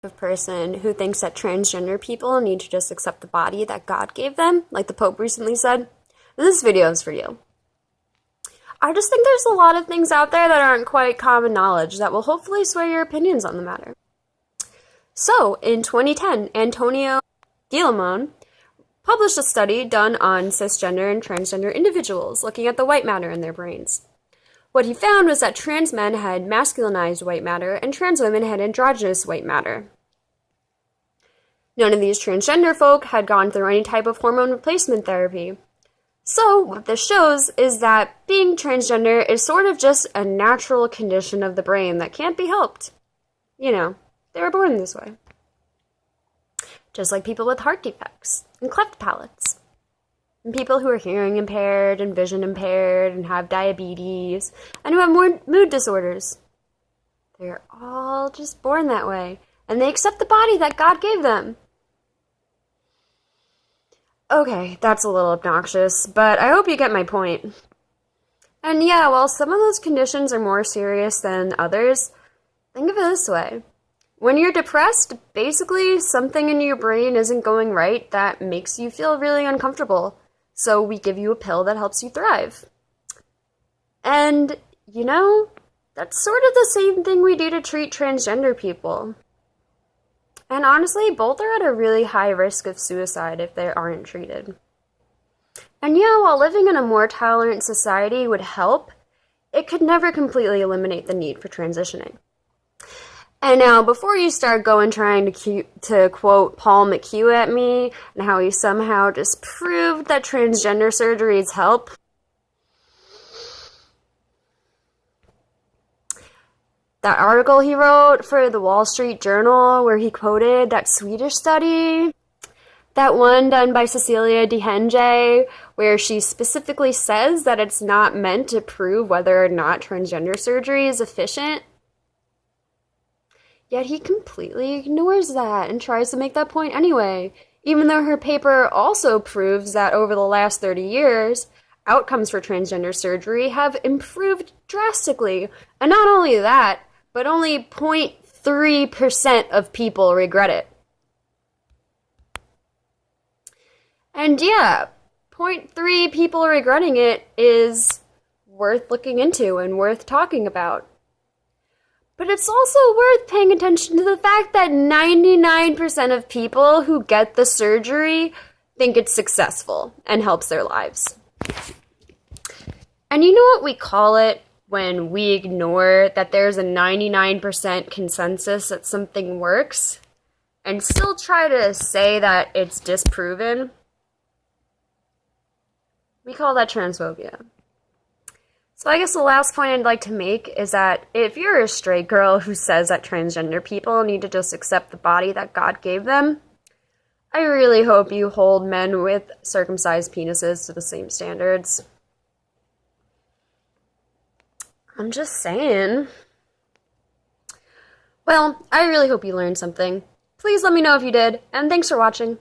person who thinks that transgender people need to just accept the body that God gave them, like the Pope recently said, this video is for you. I just think there's a lot of things out there that aren't quite common knowledge that will hopefully sway your opinions on the matter. So, in 2010, Antonio Guillamon published a study done on cisgender and transgender individuals, looking at the white matter in their brains. What he found was that trans men had masculinized white matter and trans women had androgynous white matter. None of these transgender folk had gone through any type of hormone replacement therapy. So, what this shows is that being transgender is sort of just a natural condition of the brain that can't be helped. You know, they were born this way. Just like people with heart defects and cleft palates. And people who are hearing impaired and vision impaired and have diabetes and who have more mood disorders. They're all just born that way. And they accept the body that God gave them. Okay, that's a little obnoxious, but I hope you get my point. And yeah, while some of those conditions are more serious than others, think of it this way. When you're depressed, basically something in your brain isn't going right that makes you feel really uncomfortable. So we give you a pill that helps you thrive. And, you know, that's sort of the same thing we do to treat transgender people. And honestly, both are at a really high risk of suicide if they aren't treated. And yeah, while living in a more tolerant society would help, it could never completely eliminate the need for transitioning. And now, before you start trying to quote Paul McHugh at me, and how he somehow just proved that transgender surgeries help, that article he wrote for the Wall Street Journal where he quoted that Swedish study, that one done by Cecilia DeHenge, where she specifically says that it's not meant to prove whether or not transgender surgery is efficient. Yet he completely ignores that and tries to make that point anyway, even though her paper also proves that over the last 30 years, outcomes for transgender surgery have improved drastically. And not only that, but only 0.3% of people regret it. And yeah, 0.3 people regretting it is worth looking into and worth talking about. But it's also worth paying attention to the fact that 99% of people who get the surgery think it's successful and helps their lives. And you know what we call it when we ignore that there's a 99% consensus that something works and still try to say that it's disproven? We call that transphobia. So I guess the last point I'd like to make is that if you're a straight girl who says that transgender people need to just accept the body that God gave them, I really hope you hold men with circumcised penises to the same standards. I'm just saying. Well, I really hope you learned something. Please let me know if you did, and thanks for watching.